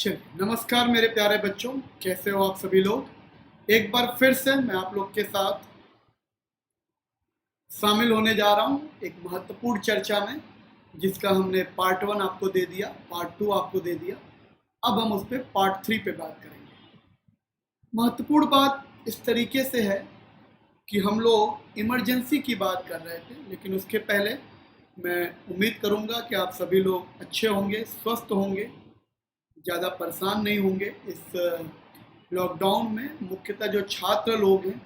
चलिए, नमस्कार मेरे प्यारे बच्चों, कैसे हो आप सभी लोग। एक बार फिर से मैं आप लोग के साथ शामिल होने जा रहा हूँ एक महत्वपूर्ण चर्चा में, जिसका हमने पार्ट 1 आपको दे दिया, पार्ट 2 आपको दे दिया। अब हम उस पर पार्ट 3 पे बात करेंगे। महत्वपूर्ण बात इस तरीके से है कि हम लोग इमरजेंसी की बात कर रहे थे, लेकिन उसके पहले मैं उम्मीद करूँगा कि आप सभी लोग अच्छे होंगे, स्वस्थ होंगे, ज़्यादा परेशान नहीं होंगे। इस लॉकडाउन में मुख्यतः जो छात्र लोग हैं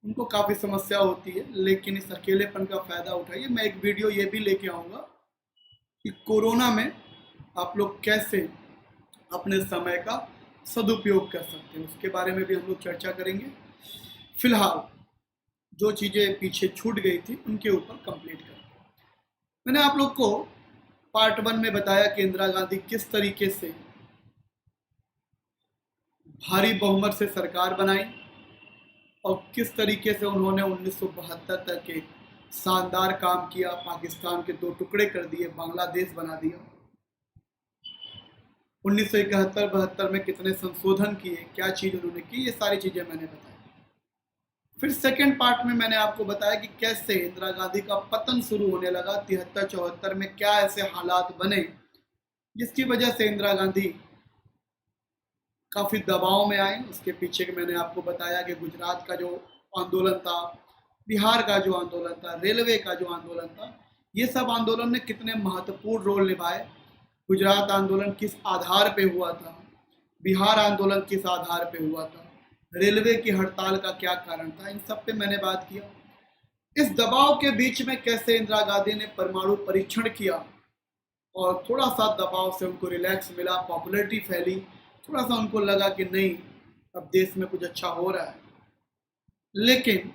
उनको काफ़ी समस्या होती है, लेकिन इस अकेलेपन का फ़ायदा उठाइए। मैं एक वीडियो ये भी लेके आऊँगा कि कोरोना में आप लोग कैसे अपने समय का सदुपयोग कर सकते हैं, उसके बारे में भी हम लोग चर्चा करेंगे। फिलहाल जो चीज़ें पीछे छूट गई थी उनके ऊपर कंप्लीट करेंगे। मैंने आप लोग को पार्ट 1 में बताया कि इंदिरा गांधी किस तरीके से भारी बहुमत से सरकार बनाई और किस तरीके से उन्होंने 1972 तक एक शानदार काम किया, पाकिस्तान के दो टुकड़े कर दिए, बांग्लादेश बना दिया। 1971-72 में कितने संशोधन किए, क्या चीज़ उन्होंने की, ये सारी चीज़ें मैंने बताई। फिर सेकेंड पार्ट में मैंने आपको बताया कि कैसे इंदिरा गांधी का पतन शुरू होने लगा। 73-74 में क्या ऐसे हालात बने जिसकी वजह से इंदिरा गांधी काफ़ी दबाव में आए। उसके पीछे मैंने आपको बताया कि गुजरात का जो आंदोलन था, बिहार का जो आंदोलन था, रेलवे का जो आंदोलन था, ये सब आंदोलन ने कितने महत्वपूर्ण रोल निभाए। गुजरात आंदोलन किस आधार पे हुआ था, बिहार आंदोलन किस आधार पे हुआ था, रेलवे की हड़ताल का क्या कारण था, इन सब पे मैंने बात किया। इस दबाव के बीच में कैसे इंदिरा गांधी ने परमाणु परीक्षण किया और थोड़ा सा दबाव से उनको रिलैक्स मिला, पॉपुलैरिटी फैली, थोड़ा सा उनको लगा कि नहीं, अब देश में कुछ अच्छा हो रहा है। लेकिन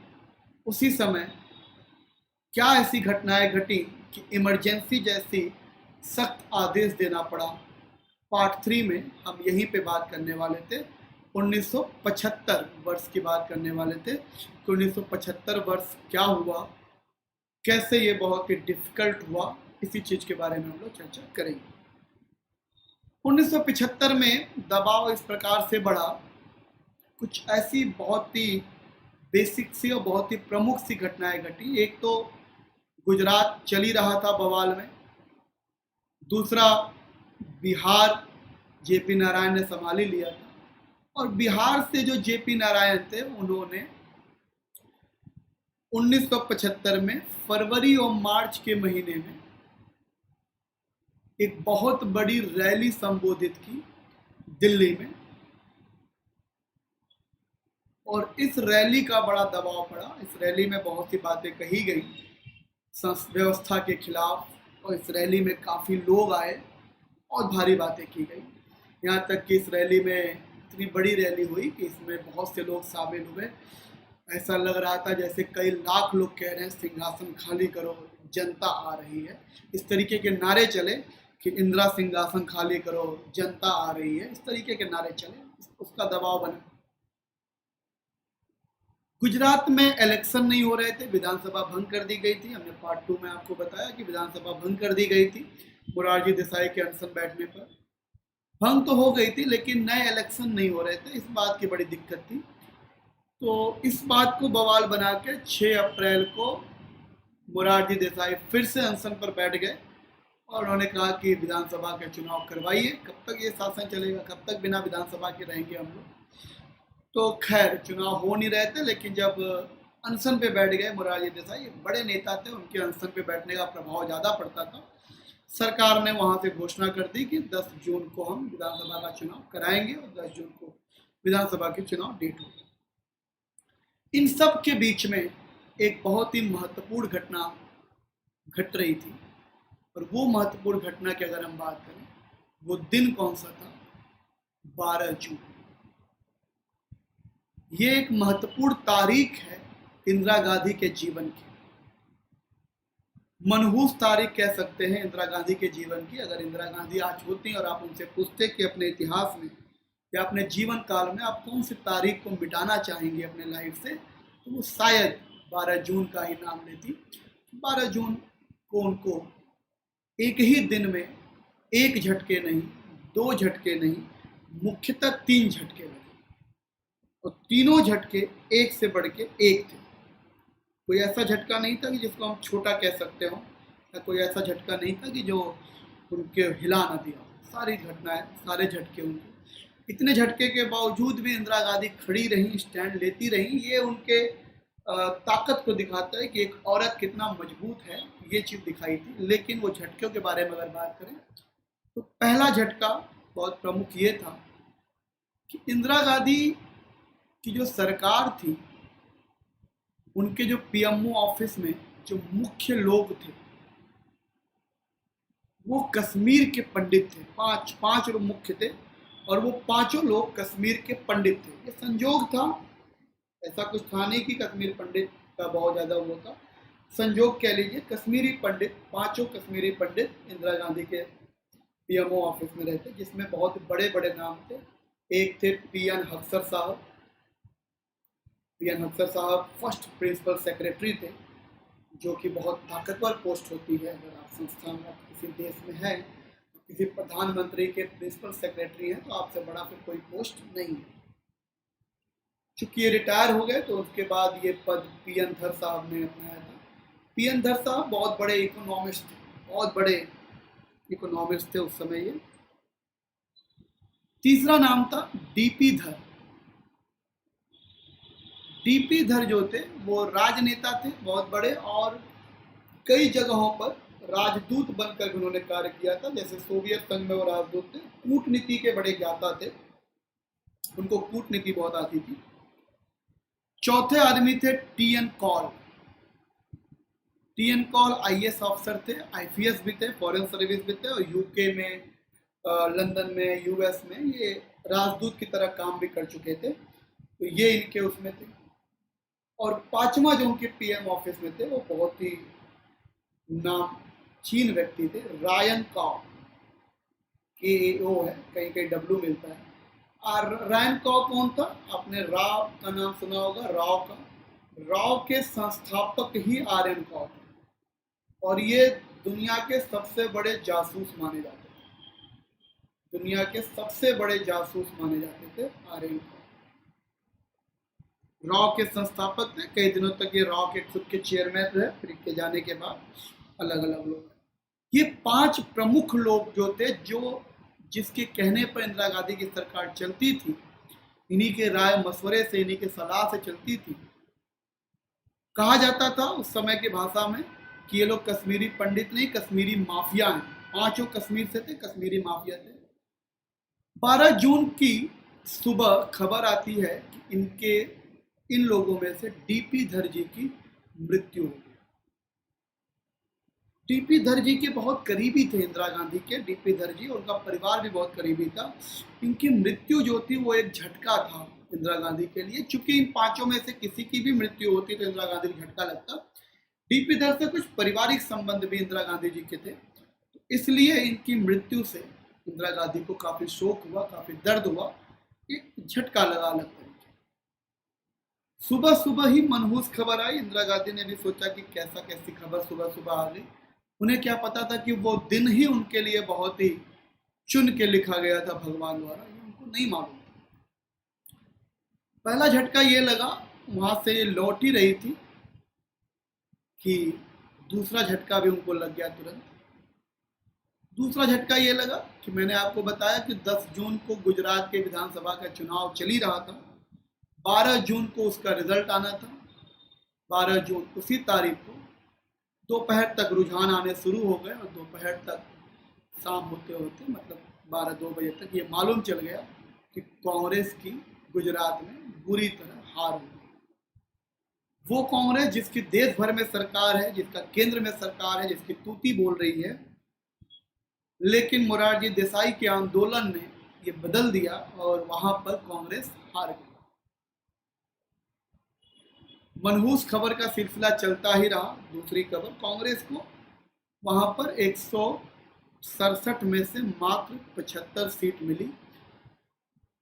उसी समय क्या ऐसी घटनाएं घटी कि इमरजेंसी जैसी सख्त आदेश देना पड़ा। पार्ट 3 में हम यहीं पे बात करने वाले थे, 1975 वर्ष की बात करने वाले थे कि 1975 वर्ष क्या हुआ, कैसे ये बहुत ही डिफिकल्ट हुआ, इसी चीज़ के बारे में हम लोग चर्चा करेंगे। 1975 में दबाव इस प्रकार से बढ़ा, कुछ ऐसी बहुत ही बेसिक सी और बहुत ही प्रमुख सी घटनाएं घटी। एक तो गुजरात चल ही रहा था बवाल में, दूसरा बिहार जेपी नारायण ने संभाल ही लिया था, और बिहार से जो जेपी नारायण थे उन्होंने 1975 में फरवरी और मार्च के महीने में एक बहुत बड़ी रैली संबोधित की दिल्ली में, और इस रैली का बड़ा दबाव पड़ा। इस रैली में बहुत सी बातें कही गई व्यवस्था के खिलाफ, और इस रैली में काफ़ी लोग आए और भारी बातें की गई। यहाँ तक कि इस रैली में इतनी बड़ी रैली हुई कि इसमें बहुत से लोग शामिल हुए। ऐसा लग रहा था जैसे कई लाख लोग कह रहे हैं सिंहासन खाली करो, जनता आ रही है। इस तरीके के नारे चले कि इंदिरा सिंहासन खाली करो, जनता आ रही है, इस तरीके के नारे चले, उसका दबाव बना। गुजरात में इलेक्शन नहीं हो रहे थे, विधानसभा भंग कर दी गई थी। हमने पार्ट 2 में आपको बताया कि विधानसभा भंग कर दी गई थी मोरारजी देसाई के अनशन बैठने पर। भंग तो हो गई थी लेकिन नए इलेक्शन नहीं हो रहे थे, इस बात की बड़ी दिक्कत थी। तो इस बात को बवाल बना के 6 अप्रैल को मोरारजी देसाई फिर से अनशन पर बैठ गए और उन्होंने कहा कि विधानसभा के चुनाव करवाइए। कब तक ये शासन चलेगा, कब तक बिना विधानसभा के रहेंगे हम लोग। तो खैर चुनाव हो नहीं रहे थे, लेकिन जब अनशन पे बैठ गए मोरारजी देसाई, बड़े नेता थे, उनके अनशन पे बैठने का प्रभाव ज़्यादा पड़ता था। सरकार ने वहाँ से घोषणा कर दी कि 10 जून को हम विधानसभा का चुनाव कराएंगे, और 10 जून को विधानसभा के चुनाव डेट होगी। इन सब के बीच में एक बहुत ही महत्वपूर्ण घटना घट रही थी, और वो महत्वपूर्ण घटना की अगर हम बात करें, वो दिन कौन सा था, 12 जून। ये एक महत्वपूर्ण तारीख है इंदिरा गांधी के जीवन की, मनहूस तारीख कह सकते हैं इंदिरा गांधी के जीवन की। अगर इंदिरा गांधी आज होती और आप उनसे पूछते कि अपने इतिहास में या अपने जीवन काल में आप कौन सी तारीख को मिटाना चाहेंगे अपने लाइफ से, तो वो शायद 12 जून का ही नाम लेती। 12 जून को उनको एक ही दिन में, एक झटके नहीं, दो झटके नहीं, मुख्यतः 3 झटके लगे और तीनों झटके एक से बढ़ के एक थे। कोई ऐसा झटका नहीं था कि जिसको हम छोटा कह सकते हो, या कोई ऐसा झटका नहीं था कि जो उनके हिला ना दिया। सारी घटनाएं, सारे झटके उनके, इतने झटके के बावजूद भी इंदिरा गांधी खड़ी रही, स्टैंड लेती रही। ये उनके ताकत को दिखाता है कि एक औरत कितना मजबूत है, ये चीज दिखाई थी। लेकिन वो झटकों के बारे में अगर बात करें तो पहला झटका बहुत प्रमुख ये था कि इंदिरा गांधी की जो सरकार थी, उनके जो पीएमओ ऑफिस में जो मुख्य लोग थे वो कश्मीर के पंडित थे। पांच लोग मुख्य थे और वो पांचों लोग कश्मीर के पंडित थे। ये संयोग था, ऐसा कुछ था नहीं कि कश्मीर पंडित का बहुत ज्यादा वो था, संयोग कह लीजिए। कश्मीरी पंडित, पांचों कश्मीरी पंडित इंदिरा गांधी के पीएमओ ऑफिस में रहते, जिसमें बहुत बड़े बड़े नाम थे। एक थे पीएन हक्सर साहब। पीएन हक्सर साहब फर्स्ट प्रिंसिपल सेक्रेटरी थे, जो कि बहुत ताकतवर पोस्ट होती है। अगर आप संस्थान में किसी देश में है, किसी प्रधानमंत्री के प्रिंसिपल सेक्रेटरी हैं, तो आपसे बड़ा फिर कोई पोस्ट नहीं है। चूंकि ये रिटायर हो गए तो उसके बाद ये पद पीएन धर साहब ने अपनाया था। पीएन धर साहब बहुत बड़े इकोनॉमिस्ट थे, बहुत बड़े इकोनॉमिस्ट थे उस समय ये। तीसरा नाम था डीपी धर। डीपी धर जो थे वो राजनेता थे बहुत बड़े, और कई जगहों पर राजदूत बनकर उन्होंने कार्य किया था। जैसे सोवियत संघ में वो राजदूत थे, कूटनीति के बड़े ज्ञाता थे, उनको कूटनीति बहुत आती थी। चौथे आदमी थे TN call. TN call IAS अफसर थे, आईपीएस भी थे, फॉरेन सर्विस भी थे, और यूके में, लंदन में, यूएस में ये राजदूत की तरह काम भी कर चुके थे। तो ये इनके उसमें थे। और पांचवा जो उनके पीएम ऑफिस में थे वो बहुत ही नामचीन व्यक्ति थे, रायन काव। KAO है, कहीं कहीं डब्ल्यू मिलता है। और रायन काव कौन था? आपने राव का नाम सुना होगा, राव का। राव के संस्थापक ही आर्यन काव थे, और ये दुनिया के सबसे बड़े जासूस माने जाते थे। दुनिया के सबसे बड़े जासूस माने जाते थे आर्यन काव। रॉ के संस्थापक थे, कई दिनों तक ये रॉ के खुद के चेयरमैन रहे, फिर के जाने के बाद अलग अलग लोग। ये 5 प्रमुख लोग जो थे, जो जिसके कहने पर इंदिरा गांधी की सरकार चलती थी, इन्हीं के राय मशवरे से, इन्हीं के सलाह से चलती थी। कहा जाता था उस समय की भाषा में कि ये लोग कश्मीरी पंडित नहीं, कश्मीरी माफिया हैं। पांचों कश्मीर से थे, कश्मीरी माफिया थे। 12 जून की सुबह खबर आती है कि इन लोगों में से डीपी धर जी की मृत्यु हो गई। डीपी धर जी के बहुत करीबी थे इंदिरा गांधी के, डीपी धर जी, उनका परिवार भी बहुत करीबी था। इनकी मृत्यु जो थी वो एक झटका था इंदिरा गांधी के लिए। चूंकि इन पांचों में से किसी की भी मृत्यु होती तो इंदिरा गांधी को झटका लगता। डीपी धर से कुछ पारिवारिक संबंध भी इंदिरा गांधी जी के थे, तो इसलिए इनकी मृत्यु से इंदिरा गांधी को काफी शोक हुआ, काफी दर्द हुआ, एक झटका लगा लगता है। सुबह सुबह ही मनहूस खबर आई। इंदिरा गांधी ने भी सोचा कि कैसी खबर सुबह सुबह आ गई। उन्हें क्या पता था कि वो दिन ही उनके लिए बहुत ही चुन के लिखा गया था भगवान द्वारा, ये उनको नहीं मालूम था। पहला झटका ये लगा, वहां से लौट ही रही थी, कि दूसरा झटका भी उनको लग गया तुरंत। दूसरा झटका ये लगा कि मैंने आपको बताया कि 10 जून को गुजरात के विधानसभा का चुनाव चल ही रहा था। 12 जून को उसका रिजल्ट आना था। 12 जून उसी तारीख को दोपहर तक रुझान आने शुरू हो गए, और दोपहर तक, शाम होते होते मतलब 12-2 बजे तक ये मालूम चल गया कि कांग्रेस की गुजरात में बुरी तरह हार हो गई। वो कांग्रेस जिसकी देश भर में सरकार है, जिसका केंद्र में सरकार है, जिसकी तूती बोल रही है, लेकिन मोरारजी देसाई के आंदोलन ने ये बदल दिया और वहां पर कांग्रेस हार गई। मनहूस खबर का सिलसिला चलता ही रहा। दूसरी खबर, कांग्रेस को वहां पर 167 में से मात्र 75 सीट मिली,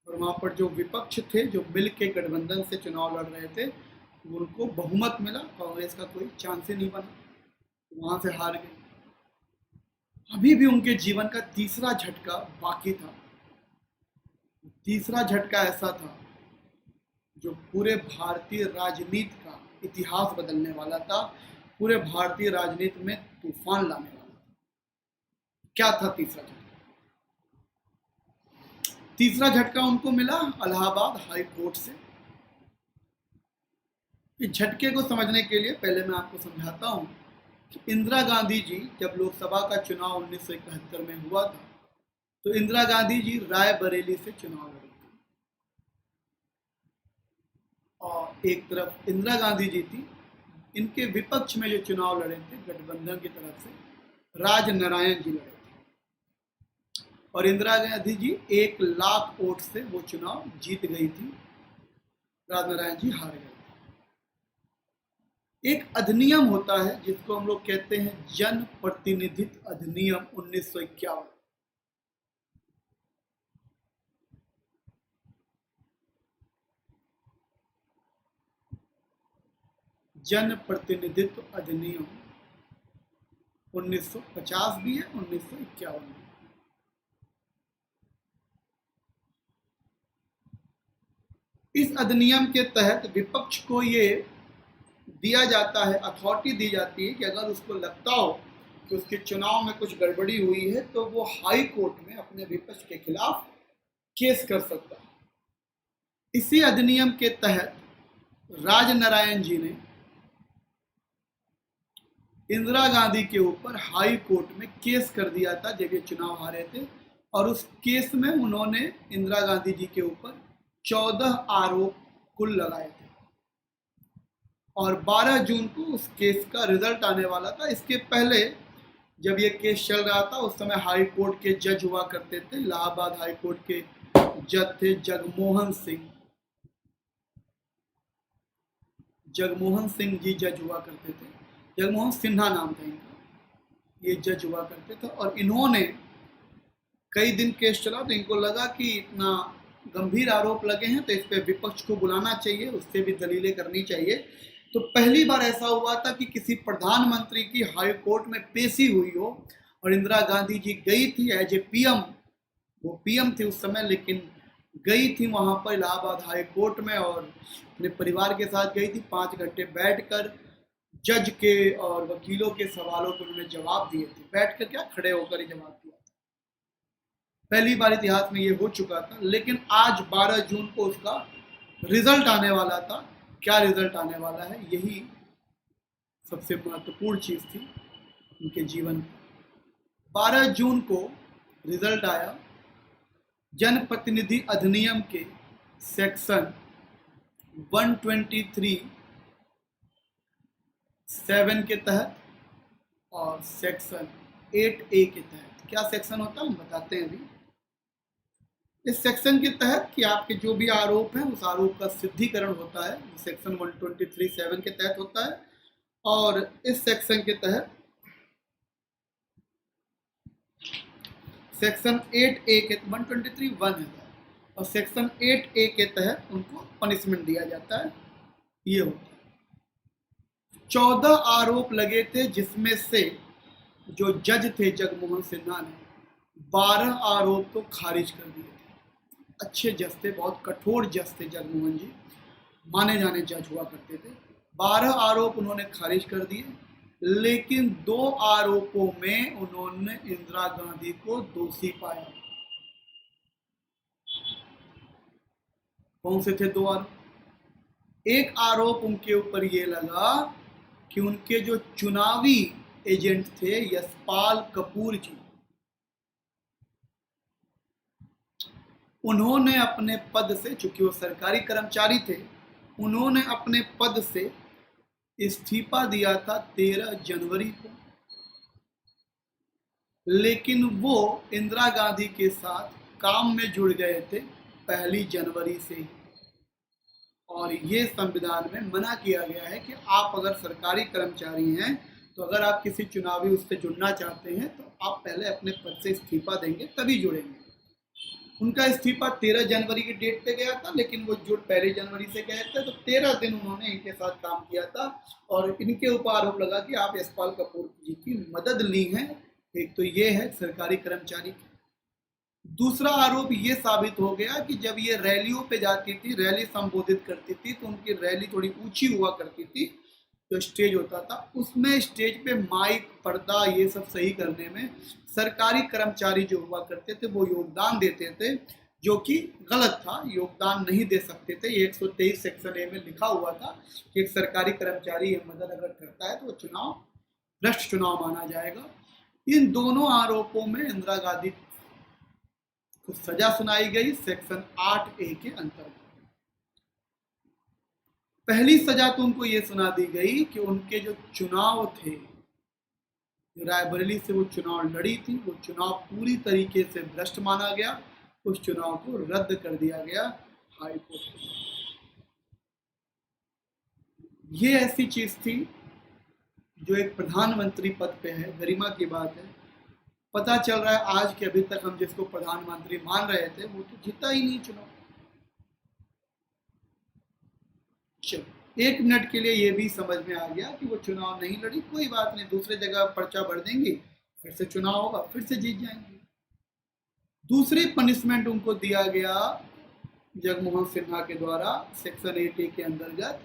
और वहां पर जो विपक्ष थे, जो मिल के गठबंधन से चुनाव लड़ रहे थे, उनको बहुमत मिला। कांग्रेस का कोई चांस ही नहीं बना, वहां से हार गई। अभी भी उनके जीवन का तीसरा झटका बाकी था। तीसरा झटका ऐसा था जो पूरे भारतीय राजनीति का इतिहास बदलने वाला था, पूरे भारतीय राजनीति में तूफान लाने वाला था। क्या था तीसरा झटका? तीसरा झटका उनको मिला इलाहाबाद हाई कोर्ट से। इस झटके को समझने के लिए पहले मैं आपको समझाता हूं कि इंदिरा गांधी जी जब लोकसभा का चुनाव 1971 में हुआ था, तो इंदिरा गांधी जी रायबरेली से चुनाव लड़ी थी, और एक तरफ इंदिरा गांधी जी थी, इनके विपक्ष में जो चुनाव लड़े थे गठबंधन की तरफ से राजनारायण जी लड़े थे, और इंदिरा गांधी जी 1 लाख वोट से वो चुनाव जीत गई थी, राजनारायण जी हार गए। एक अधिनियम होता है जिसको हम लोग कहते हैं जन प्रतिनिधित्व अधिनियम 1951। जन प्रतिनिधित्व अधिनियम 1950 भी है, 1951 भी। इस अधिनियम के तहत विपक्ष को ये दिया जाता है, अथॉरिटी दी जाती है कि अगर उसको लगता हो कि उसके चुनाव में कुछ गड़बड़ी हुई है तो वो हाई कोर्ट में अपने विपक्ष के खिलाफ केस कर सकता है। इसी अधिनियम के तहत राजनारायण जी ने इंदिरा गांधी के ऊपर हाई कोर्ट में केस कर दिया था जब ये चुनाव हारे थे, और उस केस में उन्होंने इंदिरा गांधी जी के ऊपर 14 आरोप कुल लगाए थे, और 12 जून को उस केस का रिजल्ट आने वाला था। इसके पहले जब ये केस चल रहा था उस समय हाई कोर्ट के जज हुआ करते थे, इलाहाबाद हाई कोर्ट के जज थे जगमोहन सिंह। जगमोहन सिंह जी जज हुआ करते थे, जगमोहन सिन्हा नाम था इनका, ये जज हुआ करते थे। और इन्होंने कई दिन केस चला तो इनको लगा कि इतना गंभीर आरोप लगे हैं तो इस पे विपक्ष को बुलाना चाहिए, उससे भी दलीलें करनी चाहिए। तो पहली बार ऐसा हुआ था कि किसी प्रधानमंत्री की हाई कोर्ट में पेशी हुई हो, और इंदिरा गांधी जी गई थी एज ए पीएम, वो पीएम थी उस समय, लेकिन गई थी वहां पर इलाहाबाद हाई कोर्ट में और अपने परिवार के साथ गई थी। 5 घंटे बैठकर जज के और वकीलों के सवालों के उन्होंने जवाब दिए थे, बैठकर क्या, खड़े होकर ही जवाब दिया था। पहली बार इतिहास में ये हो चुका था। लेकिन आज 12 जून को उसका रिजल्ट आने वाला था। क्या रिजल्ट आने वाला है, यही सबसे महत्वपूर्ण चीज थी उनके जीवन की। 12 जून को रिजल्ट आया जनप्रतिनिधि अधिनियम के सेक्शन 123(7) के तहत और सेक्शन 8A के तहत। क्या सेक्शन होता है हम बताते हैं अभी। इस सेक्शन के तहत कि आपके जो भी आरोप हैं उस आरोप का सिद्धिकरण होता है, सेक्शन 123(7) के तहत होता है। और इस सेक्शन के तहत सेक्शन 8A के 123(1) है, और सेक्शन 8A के तहत उनको पनिशमेंट दिया जाता है। ये होता है 14 आरोप लगे थे, जिसमें से जो जज थे जगमोहन सिन्हा ने 12 आरोप तो खारिज कर दिए थे। अच्छे जज थे, बहुत कठोर जज थे जगमोहन जी, माने जाने जज हुआ करते थे। 12 आरोप उन्होंने खारिज कर दिए, लेकिन 2 आरोपों में उन्होंने इंदिरा गांधी को दोषी पाया। कौन से थे 2 आरोप? एक आरोप उनके ऊपर ये लगा कि उनके जो चुनावी एजेंट थे यशपाल कपूर जी, उन्होंने अपने पद से, चूंकि वो सरकारी कर्मचारी थे, उन्होंने अपने पद से इस्तीफा दिया था 13 जनवरी को, लेकिन वो इंदिरा गांधी के साथ काम में जुड़ गए थे 1 जनवरी से ही। और ये संविधान में मना किया गया है कि आप अगर सरकारी कर्मचारी हैं तो अगर आप किसी चुनावी उससे जुड़ना चाहते हैं तो आप पहले अपने पद से इस्तीफा देंगे तभी जुड़ेंगे। उनका इस्तीफा 13 जनवरी की डेट पे गया था, लेकिन वो जुड़ 1 जनवरी से गए थे, तो 13 दिन उन्होंने इनके साथ काम किया था। और इनके ऊपर आरोप लगा कि आप यशपाल कपूर जी की मदद ली है। एक तो ये है सरकारी कर्मचारी, दूसरा आरोप ये साबित हो गया कि जब ये रैलियों पे जाती थी, रैली संबोधित करती थी, तो उनकी रैली थोड़ी ऊंची हुआ करती थी। जो स्टेज होता था उसमें स्टेज पे माइक, पर्दा ये सब सही करने में सरकारी कर्मचारी जो हुआ करते थे वो योगदान देते थे, जो कि गलत था। योगदान नहीं दे सकते थे। 123 सेक्शन ए में लिखा हुआ था कि एक सरकारी कर्मचारी ये मदद अगर करता है तो वो चुनाव भ्रष्ट चुनाव माना जाएगा। इन दोनों आरोपों में इंदिरा गांधी को सजा सुनाई गई सेक्शन 8A के अंतर्गत। पहली सजा तो उनको ये सुना दी गई कि उनके जो चुनाव थे, रायबरेली से वो चुनाव लड़ी थी, वो चुनाव पूरी तरीके से भ्रष्ट माना गया। उस चुनाव को रद्द कर दिया गया हाई कोर्ट। ये ऐसी चीज थी जो एक प्रधानमंत्री पद पे है, गरिमा की बात है। पता चल रहा है आज के अभी तक हम जिसको प्रधानमंत्री मान रहे थे वो तो जीता ही नहीं चुनाव। चलो 1 मिनट के लिए ये भी समझ में आ गया कि वो चुनाव नहीं लड़ी, कोई बात नहीं, दूसरे जगह पर्चा भर देंगी, फिर से चुनाव होगा, फिर से जीत जाएंगे। दूसरी पनिशमेंट उनको दिया गया जगमोहन सिन्हा के द्वारा सेक्शन 8A के अंतर्गत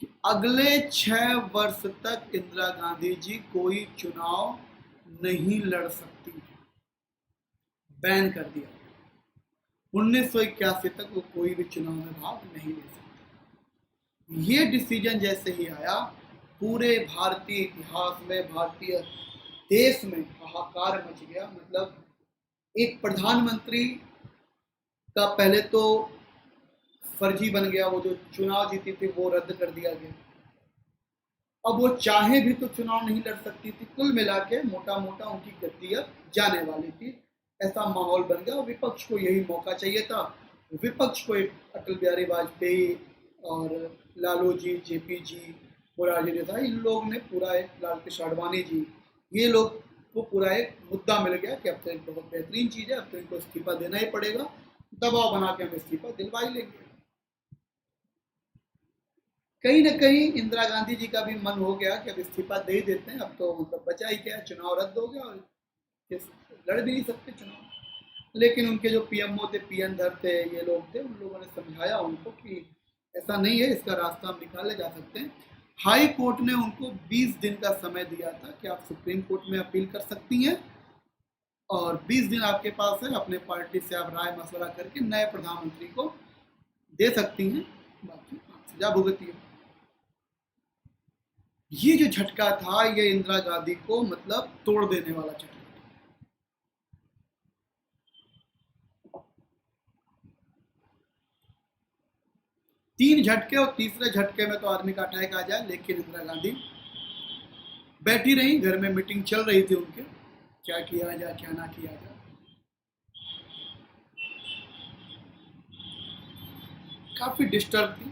कि अगले 6 वर्ष तक इंदिरा गांधी जी कोई चुनाव नहीं लड़ सकती, बैन कर दिया। 1981 तक वो कोई भी चुनाव में भाग नहीं ले सकती। ये डिसीजन जैसे ही आया, पूरे भारतीय इतिहास में, भारतीय देश में हाहाकार मच गया। मतलब एक प्रधानमंत्री का पहले तो फर्जी बन गया, वो जो चुनाव जीती थी वो रद्द कर दिया गया। अब वो चाहे भी तो चुनाव नहीं लड़ सकती थी। कुल मिला के मोटा मोटा उनकी गद्दी अब जाने वाली थी, ऐसा माहौल बन गया। विपक्ष को यही मौका चाहिए था। विपक्ष को एक अटल बिहारी वाजपेयी और लालू जी, जेपी जी, मोरारजी देसाई, इन लोग ने पूरा एक, लाल कृष्ण आडवाणी जी, ये लोग को पूरा एक मुद्दा मिल गया कि अब तो एक बहुत बेहतरीन चीज़ है, अब तो इनको इस्तीफा देना ही पड़ेगा, दबाव बना के हम इस्तीफा दिलवा ही लेंगे। कहीं ना कहीं इंदिरा गांधी जी का भी मन हो गया कि अब इस्तीफा दे ही देते हैं, अब तो मतलब बचा ही क्या, चुनाव रद्द हो गया और लड़ भी नहीं सकते चुनाव। लेकिन उनके जो पीएमओ थे, पीएनधर थे, ये लोग थे, उन लोगों ने समझाया उनको कि ऐसा नहीं है, इसका रास्ता हम निकाले जा सकते हैं। हाई कोर्ट ने उनको 20 दिन का समय दिया था कि आप सुप्रीम कोर्ट में अपील कर सकती हैं और 20 दिन आपके पास है, अपने पार्टी से आप राय मशवरा करके नए प्रधानमंत्री को दे सकती हैं, बाकी सजा भुगतिए। ये जो झटका था ये इंदिरा गांधी को मतलब तोड़ देने वाला झटका। 3 झटके और तीसरे झटके में तो आदमी का अटैक आ जाए। लेकिन इंदिरा गांधी बैठी रही, घर में मीटिंग चल रही थी उनके, क्या किया जाए क्या ना किया जाए। काफी डिस्टर्ब थी।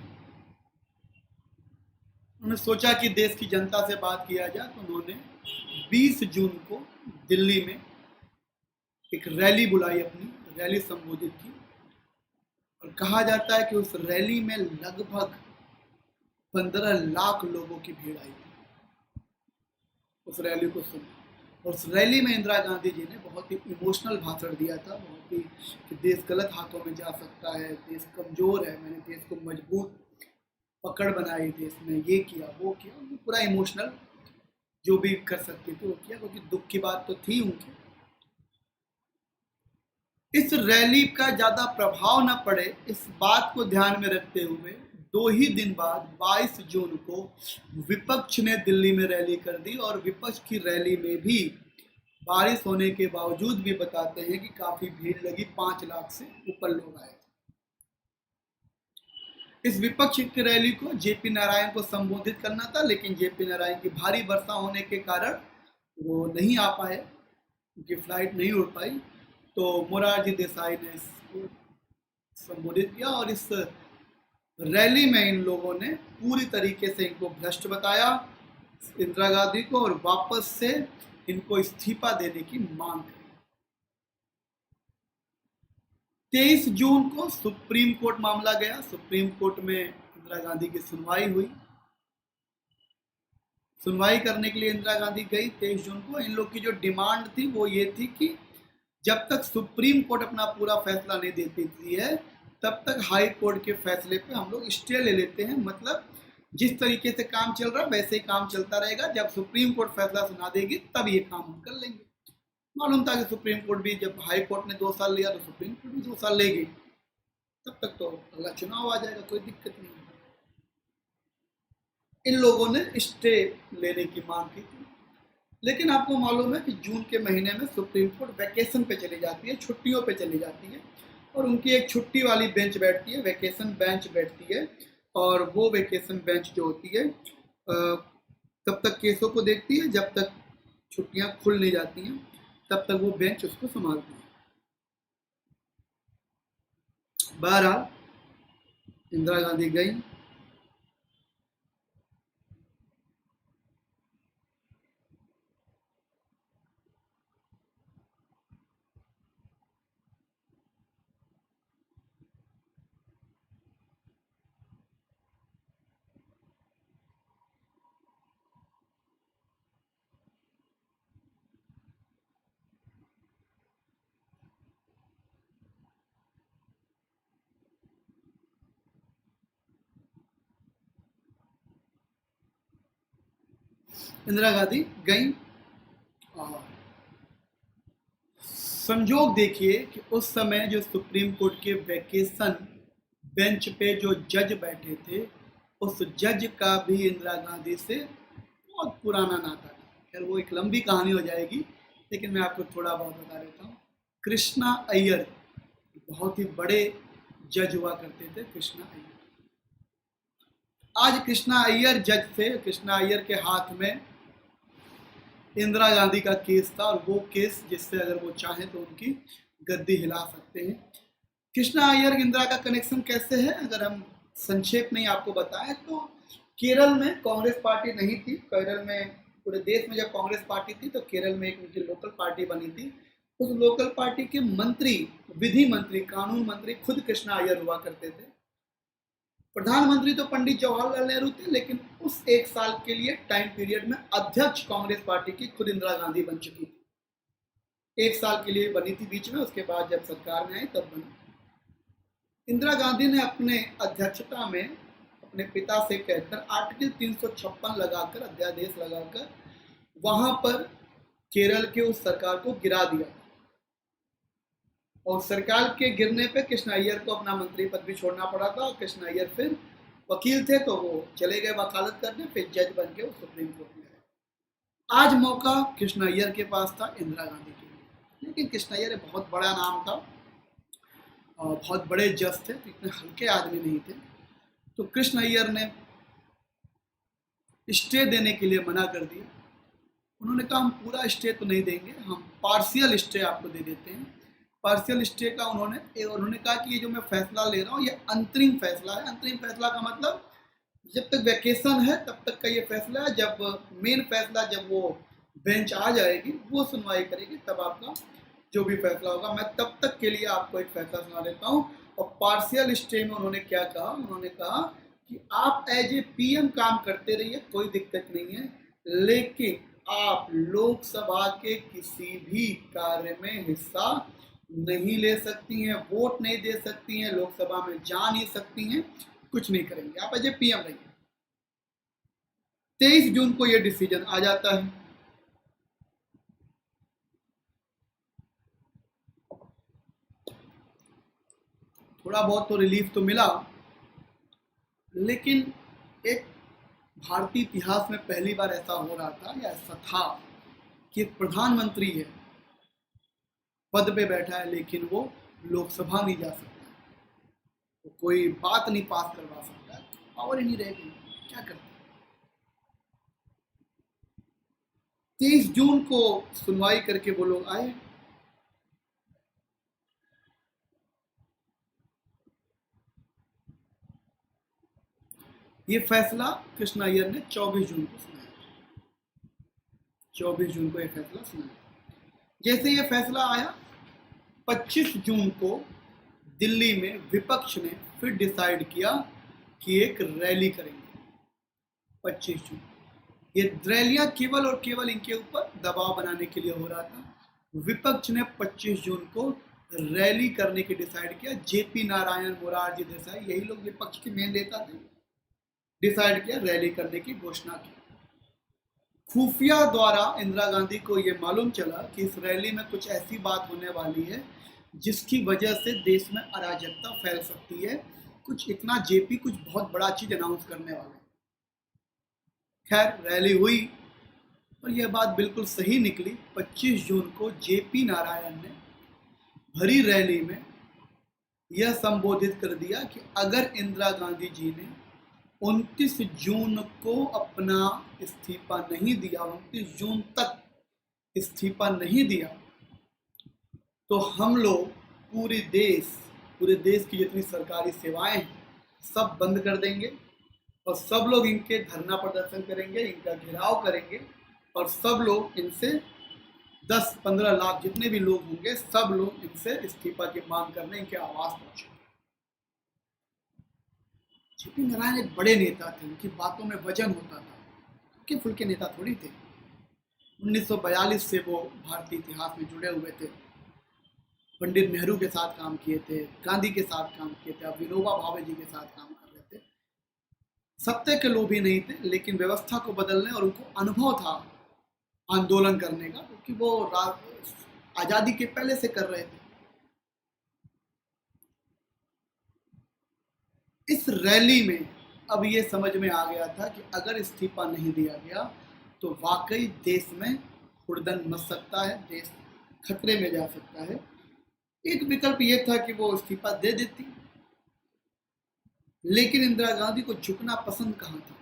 उन्होंने सोचा कि देश की जनता से बात किया जाए, तो उन्होंने 20 जून को दिल्ली में एक रैली बुलाई, अपनी रैली संबोधित की और कहा जाता है कि उस रैली में लगभग 15 लाख लोगों की भीड़ आई थी उस रैली को सुनने। और उस रैली में इंदिरा गांधी जी ने बहुत ही इमोशनल भाषण दिया था, बहुत ही कि देश गलत हाथों में जा सकता है, देश कमजोर है, मैंने देश को मजबूत पकड़ बनाई, देश में ये किया वो किया, पूरा इमोशनल जो भी कर सकते थे वो किया, क्योंकि दुख की बात तो थी उनके। इस रैली का ज्यादा प्रभाव न पड़े, इस बात को ध्यान में रखते हुए 2 ही दिन बाद 22 जून को विपक्ष ने दिल्ली में रैली कर दी। और विपक्ष की रैली में भी बारिश होने के बावजूद भी बताते हैं कि काफी भीड़ लगी, 5 लाख से ऊपर लोग आए। इस विपक्ष की रैली को जेपी नारायण को संबोधित करना था, लेकिन जेपी नारायण की भारी वर्षा होने के कारण वो नहीं आ पाए, उनकी फ्लाइट नहीं उड़ पाई। तो मोरारजी देसाई ने इसको संबोधित किया और इस रैली में इन लोगों ने पूरी तरीके से इनको भ्रष्ट बताया, इंदिरा गांधी को, और वापस से इनको इस्तीफा देने की मांग की। 23 जून को सुप्रीम कोर्ट मामला गया। सुप्रीम कोर्ट में इंदिरा गांधी की सुनवाई हुई। सुनवाई करने के लिए इंदिरा गांधी गई 23 जून को। इन लोग की जो डिमांड थी वो ये थी कि जब तक सुप्रीम कोर्ट अपना पूरा फैसला नहीं दे देती है तब तक हाई कोर्ट के फैसले पे हम लोग स्टे ले लेते हैं। मतलब जिस तरीके से काम चल रहा है वैसे ही काम चलता रहेगा, जब सुप्रीम कोर्ट फैसला सुना देगी तब ये काम हम कर लेंगे। मालूम था कि सुप्रीम कोर्ट भी, जब हाई कोर्ट ने 2 साल लिया तो सुप्रीम कोर्ट भी 2 साल लेगी, तब तक तो अगला चुनाव आ जाएगा, कोई दिक्कत नहीं। इन लोगों ने स्टे लेने की मांग की थी, लेकिन आपको मालूम है कि जून के महीने में सुप्रीम कोर्ट वैकेशन पे चली जाती है, छुट्टियों पे चली जाती है, और उनकी एक छुट्टी वाली बेंच बैठती है, वैकेशन बेंच बैठती है, और वो वैकेशन बेंच जो होती है तब तक केसों को देखती है जब तक छुट्टियां खुल नहीं जाती हैं, तब तक वो बेंच उसको संभालती है। बहरहाल इंदिरा गांधी गई, इंदिरा गांधी गई, और संजोग देखिए कि उस समय जो सुप्रीम कोर्ट के वैकेशन बेंच पे जो जज बैठे थे, उस जज का भी इंदिरा गांधी से बहुत पुराना नाता था। खैर वो एक लंबी कहानी हो जाएगी, लेकिन मैं आपको थोड़ा बहुत बता देता हूँ। कृष्णा अय्यर बहुत ही बड़े जज हुआ करते थे, कृष्णा अय्यर। आज कृष्णा अय्यर जज थे, कृष्णा अय्यर के हाथ में इंदिरा गांधी का केस था, और वो केस जिससे अगर वो चाहें तो उनकी गद्दी हिला सकते हैं। कृष्णा अय्यर इंदिरा का कनेक्शन कैसे है, अगर हम संक्षेप में आपको बताएं तो केरल में कांग्रेस पार्टी नहीं थी। केरल में, पूरे देश में जब कांग्रेस पार्टी थी तो केरल में एक उनकी लोकल पार्टी बनी थी। उस लोकल पार्टी के मंत्री, विधि मंत्री, कानून मंत्री खुद कृष्णा अय्यर हुआ करते थे। प्रधानमंत्री तो पंडित जवाहरलाल नेहरू थे, लेकिन उस 1 साल के लिए टाइम पीरियड में अध्यक्ष कांग्रेस पार्टी की खुद इंदिरा गांधी बन चुकी थी। 1 साल के लिए बनी थी बीच में, उसके बाद जब सरकार में आई तब बनी। इंदिरा गांधी ने अपने अध्यक्षता में अपने पिता से कहकर आर्टिकल 356 लगाकर, अध्यादेश लगाकर वहां पर केरल के उस सरकार को गिरा दिया, और सरकार के गिरने पे कृष्णा अय्यर को अपना मंत्री पद भी छोड़ना पड़ा था। और कृष्णा अय्यर फिर वकील थे तो वो चले गए वकालत करने, फिर जज बन के वो सुप्रीम कोर्ट में गए। आज मौका कृष्णा अय्यर के पास था इंदिरा गांधी के लिए, लेकिन कृष्णा अय्यर बहुत बड़ा नाम था और बहुत बड़े जज थे, इतने हल्के आदमी नहीं थे। तो कृष्ण अय्यर ने स्टे देने के लिए मना कर दिया। उन्होंने कहा हम पूरा स्टे तो नहीं देंगे, हम पार्शियल स्टे आपको दे देते हैं। पार्शियल स्टे का उन्होंने कहा कि ये जो मैं फैसला ले रहा हूँ ये अंतरिम फैसला है। अंतरिम फैसला का मतलब जब तक वैकेशन है तब तक का ये फैसला है, जब मेन फैसला, जब वो बेंच आ जाएगी वो सुनवाई करेगी तब आपका जो भी फैसला होगा, मैं तब तक के लिए आपको एक फैसला सुना देता हूँ। और पार्शियल स्टे में उन्होंने क्या कहा, उन्होंने कहा कि आप एज ए पीएम काम करते रहिए, कोई दिक्कत नहीं है, लेकिन आप लोकसभा के किसी भी कार्य में हिस्सा नहीं ले सकती हैं, वोट नहीं दे सकती हैं, लोकसभा में जा नहीं सकती हैं, कुछ नहीं करेंगे, आप एज ए पीएम रहिए। 23 जून को यह डिसीजन आ जाता है। थोड़ा बहुत तो रिलीफ तो मिला, लेकिन एक भारतीय इतिहास में पहली बार ऐसा हो रहा था, या ऐसा था कि एक प्रधानमंत्री है, पद पे बैठा है, लेकिन वो लोकसभा नहीं जा सकता, तो कोई बात नहीं पास करवा सकता, पावर ही नहीं रहेगी, क्या करते। 23 जून को सुनवाई करके वो लोग आए। ये फैसला कृष्ण अय्यर ने 24 जून को सुनाया। 24 जून को यह फैसला सुनाया। जैसे ये फैसला आया, 25 जून को दिल्ली में विपक्ष ने फिर डिसाइड किया कि एक रैली करेंगे। 25 जून ये रैलियां केवल और केवल इनके ऊपर दबाव बनाने के लिए हो रहा था विपक्ष ने 25 जून को रैली करने की डिसाइड किया। जेपी नारायण, मोरारजी देसाई, यही लोग विपक्ष के मेन नेता थे, डिसाइड किया, रैली करने की घोषणा की। खुफिया द्वारा इंदिरा गांधी को यह मालूम चला कि इस रैली में कुछ ऐसी बात होने वाली है जिसकी वजह से देश में अराजकता फैल सकती है। कुछ इतना जेपी कुछ बहुत बड़ा चीज अनाउंस करने वाले। खैर रैली हुई और यह बात बिल्कुल सही निकली। 25 जून को जेपी नारायण ने भरी रैली में यह संबोधित कर दिया कि अगर इंदिरा गांधी जी ने 29 जून को अपना इस्तीफा नहीं दिया, 29 जून तक इस्तीफा नहीं दिया, तो हम लोग पूरे देश की जितनी सरकारी सेवाएं हैं सब बंद कर देंगे और सब लोग इनके धरना प्रदर्शन करेंगे, इनका घेराव करेंगे और सब लोग इनसे 10-15 लाख जितने भी लोग होंगे सब लोग इनसे इस्तीफा की मांग करने इनके आवास पहुंचेंगे। जेपी नारायण एक बड़े नेता थे, उनकी बातों में वजन होता था, हल्के फुल्के नेता थोड़ी थे। 1942 से वो भारतीय इतिहास में जुड़े हुए थे, पंडित नेहरू के साथ काम किए थे, गांधी के साथ काम किए थे, अब विनोबा भावे जी के साथ काम कर रहे थे। सत्य के लोभी नहीं थे, लेकिन व्यवस्था को बदलने और उनको अनुभव था आंदोलन करने का, क्योंकि वो आजादी के पहले से कर रहे थे। इस रैली में अब ये समझ में आ गया था कि अगर इस्तीफा नहीं दिया गया तो वाकई देश में हुड़दंग मच सकता है, देश खतरे में जा सकता है। एक विकल्प ये था कि वो इस्तीफा दे देती, लेकिन इंदिरा गांधी को झुकना पसंद कहाँ था।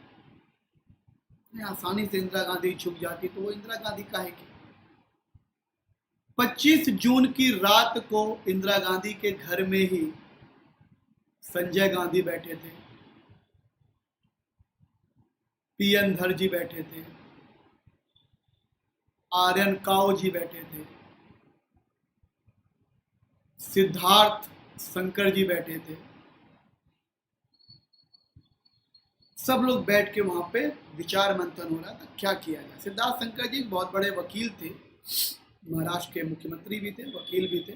आसानी से इंदिरा गांधी झुक जाती तो वो इंदिरा गांधी काहे की। 25 जून की रात को इंदिरा गांधी के घर में ही संजय गांधी बैठे थे, पीएन धर जी बैठे थे, आर्यन काओ जी बैठे थे, सिद्धार्थ शंकर जी बैठे थे। सब लोग बैठ के वहां पे विचार मंथन हो रहा था क्या किया जाए। सिद्धार्थ शंकर जी बहुत बड़े वकील थे, महाराष्ट्र के मुख्यमंत्री भी थे, वकील भी थे।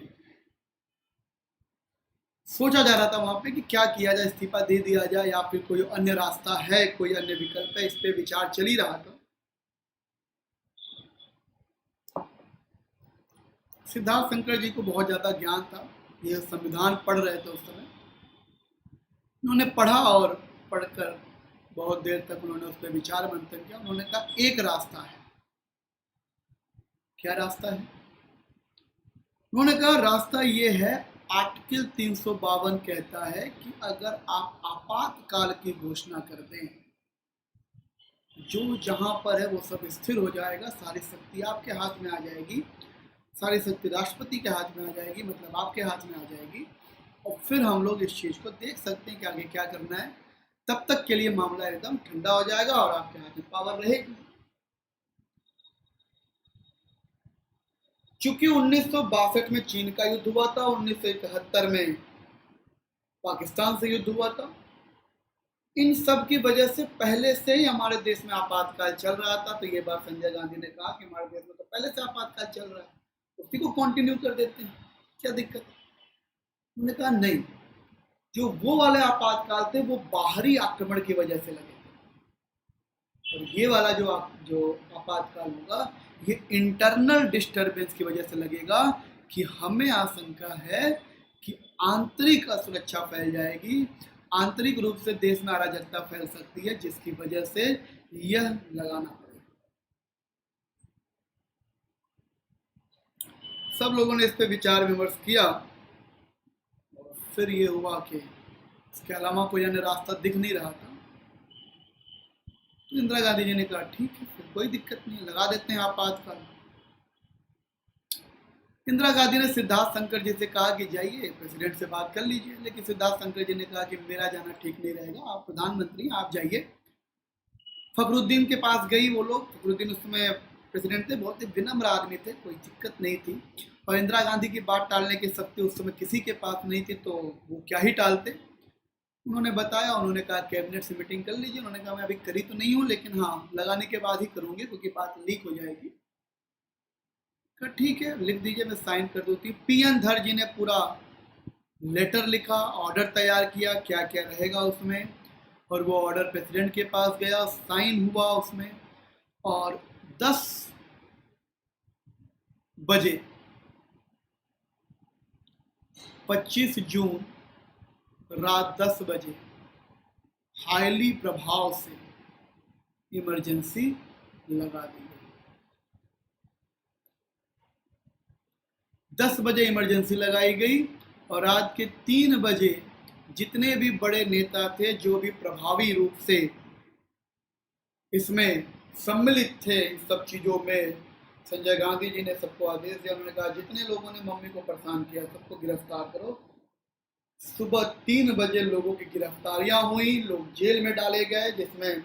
सोचा जा रहा था वहां पे कि क्या किया जाए, इस्तीफा दे दिया जाए या फिर कोई अन्य रास्ता है, कोई अन्य विकल्प है, इस पे विचार चल ही रहा था। सिद्धार्थ शंकर जी को बहुत ज्यादा ज्ञान था, यह संविधान पढ़ रहे थे उस समय। उन्होंने पढ़ा और पढ़कर बहुत देर तक उन्होंने उस पर विचार मंथन किया। उन्होंने कहा एक रास्ता है। क्या रास्ता है? उन्होंने कहा रास्ता ये है, आर्टिकल 352 कहता है कि अगर आप आपातकाल की घोषणा कर दें, जो जहां पर है वो सब स्थिर हो जाएगा, सारी शक्ति आपके हाथ में आ जाएगी, सारी शक्ति राष्ट्रपति के हाथ में आ जाएगी, मतलब आपके हाथ में आ जाएगी, और फिर हम लोग इस चीज को देख सकते हैं कि आगे क्या करना है। तब तक के लिए मामला एकदम ठंडा हो जाएगा और आपके हाथ में पावर रहेगी। चूंकि 1962 में चीन का युद्ध हुआ था, 1971 में पाकिस्तान से युद्ध हुआ था, इन सब की वजह से पहले से ही हमारे देश में आपातकाल चल रहा था। तो ये बात संजय गांधी ने कहा कि हमारे देश में तो पहले से आपातकाल चल रहा है, उसी को कंटिन्यू कर देते हैं, क्या दिक्कत है। उन्होंने कहा नहीं, जो वो वाले आपातकाल थे वो बाहरी आक्रमण की वजह से लगे थे, और ये वाला जो आपातकाल होगा ये इंटरनल डिस्टरबेंस की वजह से लगेगा कि हमें आशंका है कि आंतरिक असुरक्षा फैल जाएगी, आंतरिक रूप से देश में अराजकता फैल सकती है, जिसकी वजह से यह लगाना पड़ेगा। सब लोगों ने इस पे विचार विमर्श किया और फिर ये हुआ कि इसके अलावा कोई अन्य रास्ता दिख नहीं रहा था। तो इंदिरा गांधी जी ने कहा ठीक है, फिर कोई दिक्कत नहीं, लगा देते हैं आपातकाल। इंदिरा गांधी ने सिद्धार्थ शंकर जी से कहा कि जाइए प्रेसिडेंट से बात कर लीजिए, लेकिन सिद्धार्थ शंकर जी ने कहा कि मेरा जाना ठीक नहीं रहेगा, आप प्रधानमंत्री हैं, आप जाइए। फखरुद्दीन के पास गई वो लोग। फखरुद्दीन उस समय प्रेसिडेंट थे, बहुत ही विनम्र आदमी थे, कोई दिक्कत नहीं थी, और इंदिरा गांधी की बात टालने की शक्ति उस समय किसी के पास नहीं थी, तो वो क्या ही टालते। उन्होंने बताया, उन्होंने कहा कैबिनेट से मीटिंग कर लीजिए। उन्होंने कहा मैं अभी करी तो नहीं हूँ, लेकिन हाँ लगाने के बाद ही करूँगी, क्योंकि बात लीक हो जाएगी। कहा ठीक है लिख दीजिए, मैं साइन कर देती हूँ। पीएन धर जी ने पूरा लेटर लिखा, ऑर्डर तैयार किया, क्या क्या रहेगा उसमें, और वो ऑर्डर प्रेसिडेंट के पास गया, साइन हुआ उसमें। और 10 बजे 25 जून रात 10 बजे हाईली प्रभाव से इमरजेंसी लगा दी गई। 10 बजे इमरजेंसी लगाई गई और रात के 3 बजे जितने भी बड़े नेता थे, जो भी प्रभावी रूप से इसमें सम्मिलित थे, इन सब चीज़ों में, संजय गांधी जी ने सबको आदेश दिया। उन्होंने कहा जितने लोगों ने मम्मी को परेशान किया सबको गिरफ्तार करो। सुबह 3 बजे लोगों की गिरफ्तारियां हुई, लोग जेल में डाले गए, जिसमें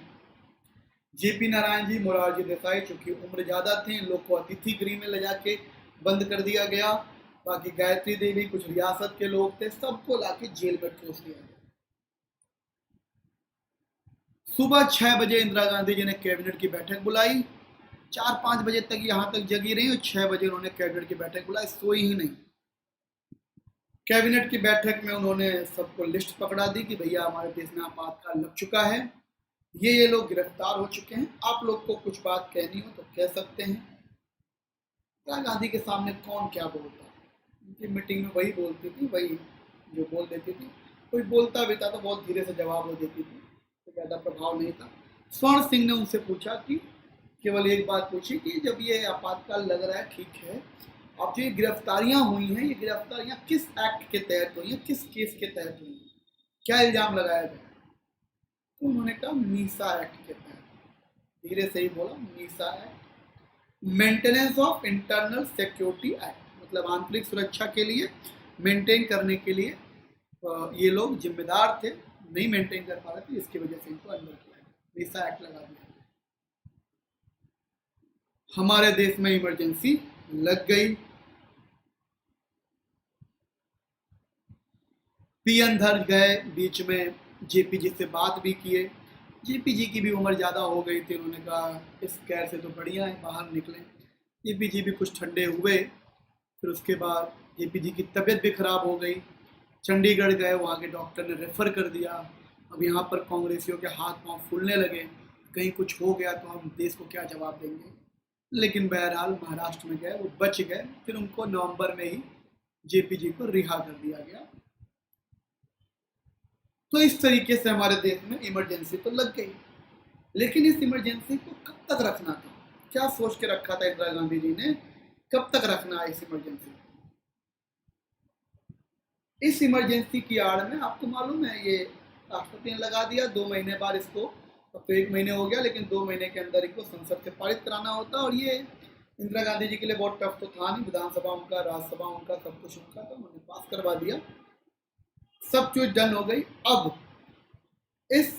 जेपी नारायण जी, मोरारजी देसाई, चूंकि उम्र ज़्यादा थी, इन लोग को अतिथि गृह में ले जाके बंद कर दिया गया। बाकी गायत्री देवी, कुछ रियासत के लोग थे, सबको लाके जेल में ठूस दिया गया। सुबह 6 बजे इंदिरा गांधी जी ने कैबिनेट की बैठक बुलाई। 4-5 बजे तक यहाँ तक जगी रही और 6 बजे उन्होंने कैबिनेट की बैठक बुलाई, सोई ही नहीं। कैबिनेट की बैठक में उन्होंने सबको लिस्ट पकड़ा दी कि भैया हमारे देश में आपातकाल लग चुका है, ये लोग गिरफ्तार हो चुके हैं, आप लोग को कुछ बात कहनी हो तो कह सकते हैं। इंदिरा गांधी के सामने कौन क्या बोलता, उनकी मीटिंग में वही बोलती थी, वही जो बोल देती थी। कोई बोलता भी था तो बहुत धीरे से जवाब हो देती थी, तो ज़्यादा प्रभाव नहीं था। स्वर्ण सिंह ने उनसे पूछा कि केवल एक बात पूछी कि जब ये आपातकाल लग रहा है, ठीक है, अब जो ये गिरफ्तारियां हुई हैं, ये गिरफ्तारियां किस एक्ट के तहत हुई हैं, किस केस के तहत हुई हैं, क्या इल्जाम लगाया गया? तो उन्होंने कहा मीसा एक्ट के तहत। धीरे से ही बोला, Misa act, maintenance of internal security act, मतलब आंतरिक सुरक्षा के लिए, मेंटेन करने के लिए ये लोग जिम्मेदार थे, नहीं मेंटेन कर पा रहे थे, इसकी वजह से इनको अंदर किया गया, मीसा एक्ट लगा दिया। हमारे देश में इमरजेंसी लग गई। पीएन धर गए, बीच में जेपी जी से बात भी किए। जेपी जी की भी उम्र ज़्यादा हो गई थी, उन्होंने कहा इस कैर से तो बढ़िया है बाहर निकलें। जेपी जी भी कुछ ठंडे हुए। फिर उसके बाद जेपी जी की तबीयत भी खराब हो गई, चंडीगढ़ गए, वहाँ के डॉक्टर ने रेफर कर दिया। अब यहाँ पर कांग्रेसियों के हाथ पांव फूलने लगे, कहीं कुछ हो गया तो हम देश को क्या जवाब देंगे। लेकिन बहरहाल महाराष्ट्र में गए, वो बच गए। फिर उनको नवंबर में ही जेपी जी को रिहा कर दिया गया। तो इस तरीके से हमारे देश में इमरजेंसी तो लग गई, लेकिन इस इमरजेंसी को कब तक रखना था, क्या सोच के रखा था इंदिरा गांधी जी ने, कब तक रखना है इस इमरजेंसी? इस इमरजेंसी की आड़ में आपको मालूम है, ये राष्ट्रपति ने लगा दिया 2 महीने बाद इसको, अब तो 1 महीने हो गया, लेकिन 2 महीने के अंदर इनको संसद से पारित कराना होता। और ये इंदिरा गांधी जी के लिए बहुत टफ तो था नहीं, विधानसभा उनका, राज्यसभा उनका, सब कुछ उनका, तो उन्होंने पास करवा दिया, सब चीज डन हो गई। अब इस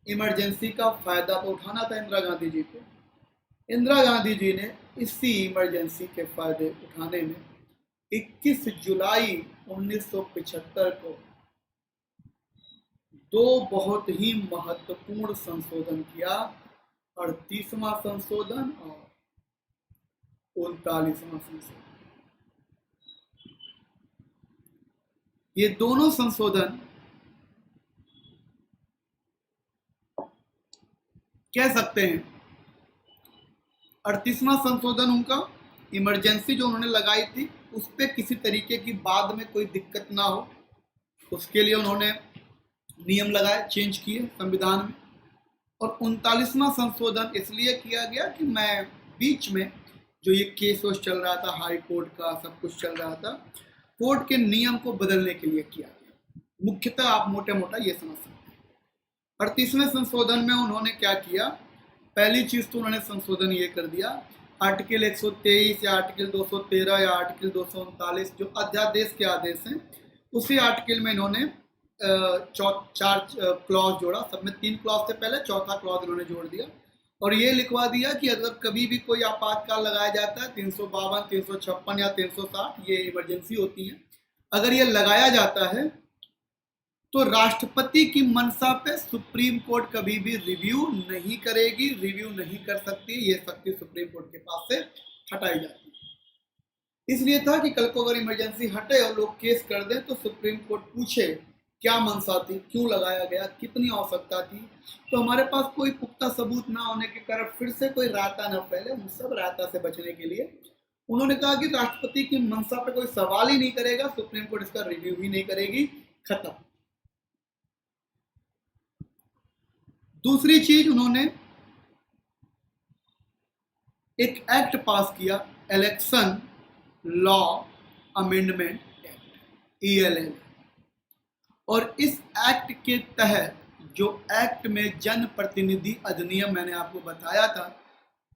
इमरजेंसी का फायदा तो उठाना था इंदिरा गांधी जी को। इंदिरा गांधी जी ने इसी इमरजेंसी के फायदे उठाने में 21 जुलाई 1975 को 2 बहुत ही महत्वपूर्ण संशोधन किया, 38वां संशोधन और 39वां संशोधन। ये दोनों संशोधन कह सकते हैं, 38वां संशोधन उनका, इमरजेंसी जो उन्होंने लगाई थी उस पर किसी तरीके की बाद में कोई दिक्कत ना हो, उसके लिए उन्होंने नियम लगाए, चेंज किए संविधान में। और 39वां संशोधन इसलिए किया गया कि मैं बीच में जो ये केस चल रहा था, हाई कोर्ट का सब कुछ चल रहा था, कोर्ट के नियम को बदलने के लिए किया गया। मुख्यतः आप मोटे मोटा ये समझ सकते हैं। 38वें संशोधन में उन्होंने क्या किया, पहली चीज तो उन्होंने संशोधन ये कर दिया, आर्टिकल 123 या आर्टिकल 213 या आर्टिकल 239 जो अध्यादेश के आदेश हैं, उसी आर्टिकल में इन्होंने 4 क्लॉज जोड़ा, सब में 3 क्लॉज थे पहले, 4था क्लॉज इन्होंने जोड़ दिया और ये लिखवा दिया कि अगर कभी भी कोई आपातकाल लगाया जाता है, 352, 356 या 360, ये इमरजेंसी होती है, अगर ये लगाया जाता है तो राष्ट्रपति की मंशा पे सुप्रीम कोर्ट कभी भी रिव्यू नहीं करेगी, रिव्यू नहीं कर सकती, ये शक्ति सुप्रीम कोर्ट के पास से हटाई जाती है। इसलिए था कि कल को अगर इमरजेंसी हटे और लोग केस कर दें तो सुप्रीम कोर्ट पूछे क्या मंशा थी, क्यों लगाया गया, कितनी आवश्यकता थी। तो हमारे पास कोई पुख्ता सबूत ना होने के कारण फिर से कोई रायता न फैले, उन सब रायता से बचने के लिए उन्होंने कहा कि राष्ट्रपति की मंशा पे कोई सवाल ही नहीं करेगा, सुप्रीम कोर्ट इसका रिव्यू ही नहीं करेगी, खत्म। दूसरी चीज, उन्होंने एक एक्ट पास किया, election law amendment act, ELL। और इस एक्ट के तहत जो एक्ट में जन प्रतिनिधि अधिनियम मैंने आपको बताया था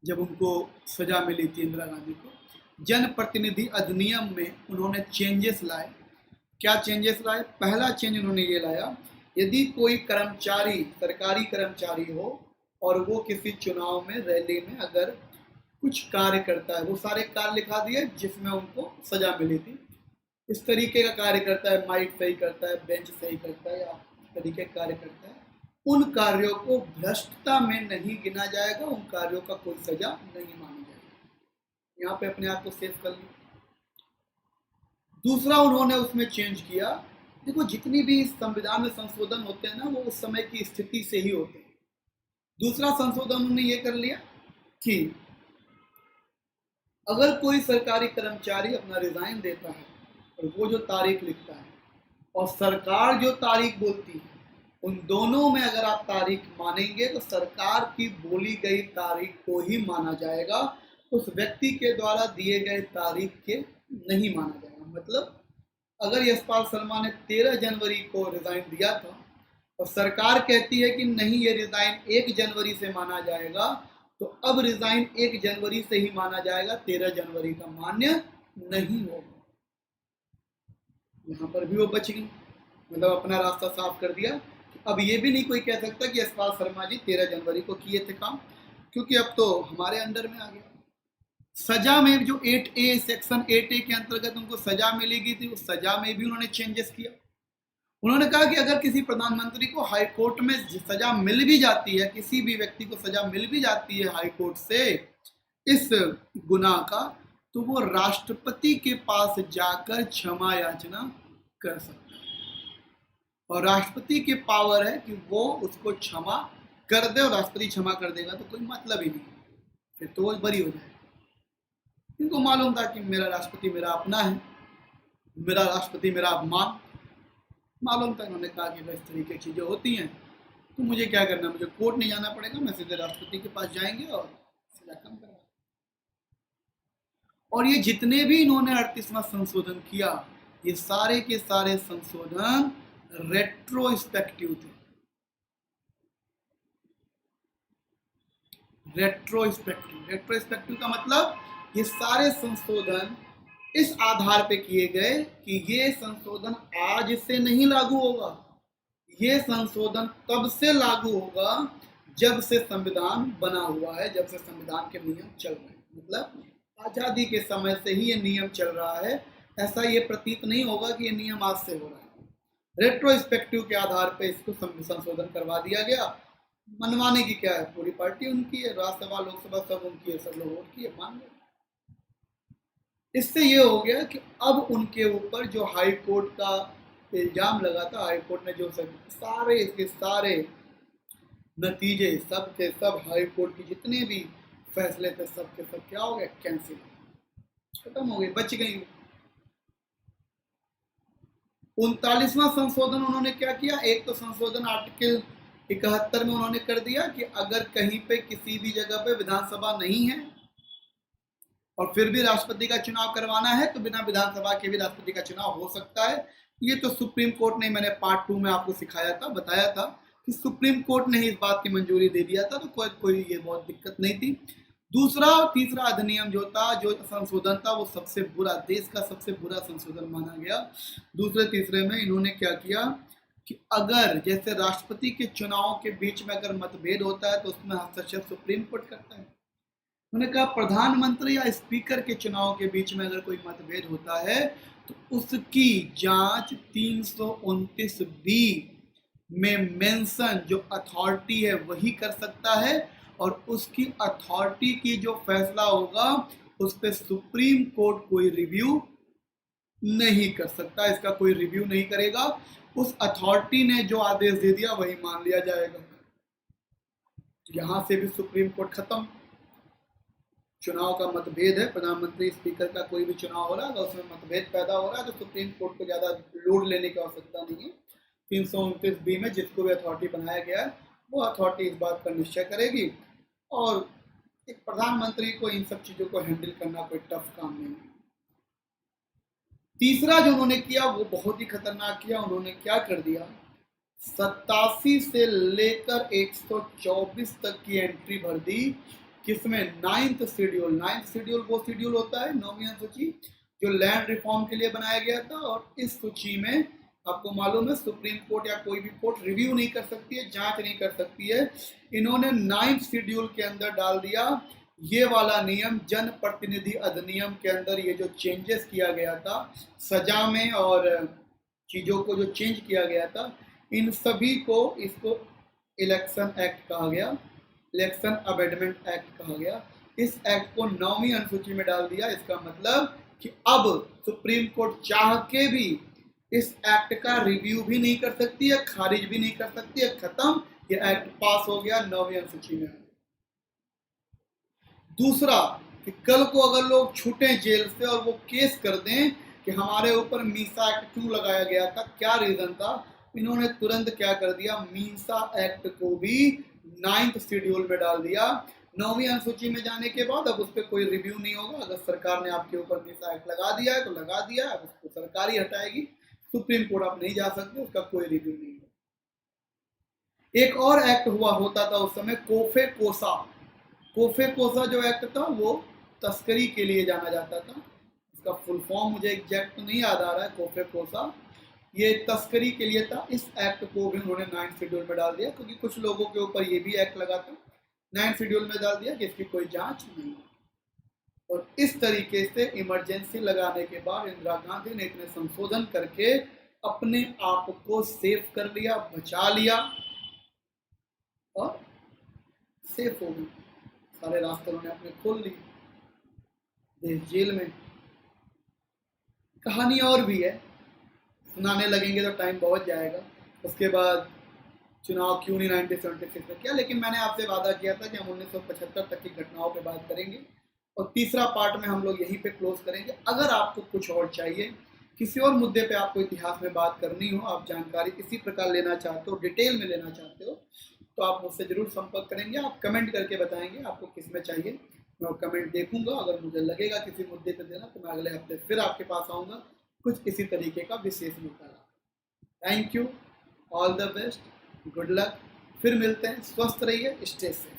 जब उनको सजा मिली थी इंदिरा गांधी को, जन प्रतिनिधि अधिनियम में उन्होंने चेंजेस लाए। क्या चेंजेस लाए? पहला चेंज उन्होंने ये लाया, यदि कोई कर्मचारी, सरकारी कर्मचारी हो और वो किसी चुनाव में, रैली में अगर कुछ कार्य करता है, वो सारे कार्य लिखा दिए जिसमें उनको सजा मिली थी, इस तरीके का कार्य करता है, माइक सही करता है, बेंच सही करता है, या इस तरीके का कार्य करता है, उन कार्यों को भ्रष्टता में नहीं गिना जाएगा, उन कार्यों का कोई सजा नहीं मानी जाएगी। यहाँ पे अपने आप को सेव कर लिया। दूसरा उन्होंने उसमें चेंज किया, देखो जितनी भी संविधान में संशोधन होते हैं ना, वो उस समय की स्थिति से ही होते हैं। दूसरा संशोधन उन्होंने ये कर लिया कि अगर कोई सरकारी कर्मचारी अपना रिजाइन देता है और वो जो तारीख लिखता है और सरकार जो तारीख बोलती है, उन दोनों में अगर आप तारीख मानेंगे तो सरकार की बोली गई तारीख को ही माना जाएगा, उस व्यक्ति के द्वारा दिए गए तारीख के नहीं माना जाएगा। मतलब अगर यशपाल शर्मा ने 13 जनवरी को रिजाइन दिया था और सरकार कहती है कि नहीं, ये रिजाइन 1 जनवरी से माना जाएगा, तो अब रिजाइन 1 जनवरी से ही माना जाएगा, 13 जनवरी का मान्य नहीं होगा। यहाँ पर भी वो बच गई, मतलब अपना रास्ता साफ कर दिया। अब ये भी नहीं कोई कह सकता कि यशपाल शर्मा जी 13 जनवरी को किए थे काम, क्योंकि अब तो हमारे अंडर में आ गया। सजा में जो 8A, सेक्शन 8A के अंतर्गत उनको सजा मिलेगी थी, उस सजा में भी उन्होंने चेंजेस किया। उन्होंने कहा कि अगर किसी प्रधानमंत्री को हाई कोर्ट में सजा मिल भी जाती है, किसी भी व्यक्ति को सजा मिल भी जाती है हाई कोर्ट से इस गुनाह का, तो वो राष्ट्रपति के पास जाकर क्षमा याचना कर सकता है, और राष्ट्रपति के पावर है कि वो उसको क्षमा कर दे, और राष्ट्रपति क्षमा कर देगा तो कोई मतलब ही नहीं, फिर तो वो बरी हो जाए। इनको मालूम था कि मेरा राष्ट्रपति मेरा अपना है, मेरा राष्ट्रपति मेरा अपमान, मालूम था। इन्होंने कहा कि इस तरीके की चीजें होती हैं तो मुझे क्या करना, मुझे कोर्ट नहीं जाना पड़ेगा, मैं सीधे राष्ट्रपति के पास जाएंगे और सजा कम करवा। और ये जितने भी इन्होंने 38वां संशोधन किया, ये सारे के सारे संशोधन रेट्रोस्पेक्टिव थे। रेट्रोस्पेक्टिव का मतलब ये सारे संशोधन इस आधार पे किए गए कि ये संशोधन आज से नहीं लागू होगा, ये संशोधन तब से लागू होगा जब से संविधान बना हुआ है, जब से संविधान के नियम चल रहे हैं। मतलब आजादी के समय से ही ये नियम चल रहा है, ऐसा ये प्रतीत नहीं होगा कि ये नियम आज से हो रहा है। रेट्रोस्पेक्टिव के आधार पे इसको संशोधन करवा दिया गया। मनवाने की क्या है, पूरी पार्टी उनकी है, राज्यसभा लोकसभा सब उनकी है, सब लोग वोट किए, मान गए। इससे ये हो गया कि अब उनके ऊपर जो हाई कोर्ट का इल्जाम लगा था, हाई कोर्ट ने जो सारे इसके सारे नतीजे, सब के सब हाई कोर्ट की जितने भी फैसले थे, सब के सब क्या हो गए, कैंसिल, खत्म हो गए, बच गई। 39वां संशोधन उन्होंने क्या किया, एक तो संशोधन आर्टिकल 71 में उन्होंने कर दिया कि अगर कहीं पे किसी भी जगह पे विधानसभा नहीं है और फिर भी राष्ट्रपति का चुनाव करवाना है तो बिना विधानसभा के भी राष्ट्रपति का चुनाव हो सकता है। ये तो सुप्रीम कोर्ट ने, मैंने पार्ट 2 में आपको सिखाया था, बताया था कि सुप्रीम कोर्ट ने इस बात की मंजूरी दे दिया था, तो कोई ये बहुत दिक्कत नहीं थी। दूसरा और तीसरा अधिनियम जो था, जो संशोधन था, वो सबसे बुरा, देश का सबसे बुरा संशोधन माना गया। दूसरे तीसरे में इन्होंने क्या किया कि अगर जैसे राष्ट्रपति के चुनाव के बीच में अगर मतभेद होता है तो उसमें हस्तक्षेप सुप्रीम कोर्ट करता है। उन्होंने कहा प्रधानमंत्री या स्पीकर के चुनाव के बीच में अगर कोई मतभेद होता है तो उसकी जांच 329B में मेंशन जो अथॉरिटी है वही कर सकता है, और उसकी अथॉरिटी की जो फैसला होगा उस पर सुप्रीम कोर्ट कोई रिव्यू नहीं कर सकता, इसका कोई रिव्यू नहीं करेगा। उस अथॉरिटी ने जो आदेश दे दिया वही मान लिया जाएगा। यहां से भी सुप्रीम कोर्ट खत्म। चुनाव का मतभेद है, प्रधानमंत्री स्पीकर का कोई भी चुनाव हो रहा है, अगर उसमें मतभेद पैदा हो रहा है तो सुप्रीम कोर्ट को ज्यादा लोड लेने की आवश्यकता नहीं है। 329B में जिसको भी अथॉरिटी बनाया गया है वो अथॉरिटी इस बात का निश्चय करेगी, और एक प्रधानमंत्री को इन सब चीजों को हैंडल करना कोई टफ काम नहीं है। तीसरा जो उन्होंने किया वो बहुत ही खतरनाक किया। उन्होंने क्या कर दिया, 87 से लेकर 124 तक की एंट्री भर दी, किसमें, नाइन्थ शेड्यूल वो शेड्यूल होता है, 9वीं सूची जो लैंड रिफॉर्म के लिए बनाया गया था। और इस सूची में आपको मालूम है सुप्रीम कोर्ट या कोई भी कोर्ट रिव्यू नहीं कर सकती है, जांच नहीं कर सकती है। इन्होंने 9th शेड्यूल के अंदर डाल दिया ये वाला नियम, जन प्रतिनिधि अधिनियम के अंदर ये जो चेंजेस किया गया था सजा में और चीजों को जो चेंज किया गया था, इन सभी को, इसको इलेक्शन एक्ट कहा गया, इलेक्शन अमेंडमेंट एक्ट कहा गया। इस एक्ट को 9वीं अनुसूची में डाल दिया। इसका मतलब कि अब सुप्रीम कोर्ट चाह के भी इस एक्ट का रिव्यू भी नहीं कर सकती है, खारिज भी नहीं कर सकती है, खत्म, ये एक्ट पास हो गया, 9वीं अनुसूची में। दूसरा कि कल को अगर लोग छूटे जेल से और वो केस कर दें कि हमारे ऊपर मीसा एक्ट क्यों लगाया गया था, क्या रीजन था, इन्होंने तुरंत क्या कर दिया, मीसा एक्ट को भी 9th शेड्यूल में डाल दिया। 9वीं अनुसूची में जाने के बाद अब उस पर कोई रिव्यू नहीं होगा। अगर सरकार ने आपके ऊपर मीसा एक्ट लगा दिया है तो लगा दिया, अब उसको सरकार ही हटाएगी, सुप्रीम कोर्ट आप नहीं जा सकते, उसका कोई रिव्यू नहीं है। एक और एक्ट हुआ होता था उस समय, कोफे कोसा जो एक्ट था वो तस्करी के लिए जाना जाता था। इसका फुल फॉर्म मुझे एग्जैक्ट नहीं याद आ रहा है, कोफे कोसा, ये तस्करी के लिए था। इस एक्ट को भी उन्होंने 9th शेड्यूल में डाल दिया, क्योंकि कुछ लोगों के ऊपर ये भी एक्ट लगा था, 9th शेड्यूल में डाल दिया कि इसकी कोई जांच नहीं। और इस तरीके से इमरजेंसी लगाने के बाद इंदिरा गांधी ने इतने संशोधन करके अपने आप को सेफ कर लिया, बचा लिया और सेफ हो गई। सारे रास्ते उन्होंने अपने खोल लिए, देश जेल में। कहानी और भी है, सुनाने लगेंगे तो टाइम बहुत जाएगा। उसके बाद चुनाव क्यों नहीं 1976 में किया, लेकिन मैंने आपसे वादा किया था कि हम 1975 तक की घटनाओं पे बात करेंगे, और तीसरा पार्ट में हम लोग यहीं पे क्लोज करेंगे। अगर आपको कुछ और चाहिए, किसी और मुद्दे पे आपको इतिहास में बात करनी हो, आप जानकारी किसी प्रकार लेना चाहते हो, डिटेल में लेना चाहते हो, तो आप मुझसे जरूर संपर्क करेंगे। आप कमेंट करके बताएंगे आपको किस में चाहिए, मैं कमेंट देखूंगा। अगर मुझे लगेगा किसी मुद्दे पे देना तो मैं अगले हफ्ते फिर आपके पास आऊँगा कुछ इसी तरीके का विशेष मुद्दा। Thank you, all the best, good luck, फिर मिलते हैं, स्वस्थ रहिए, स्टे सेफ।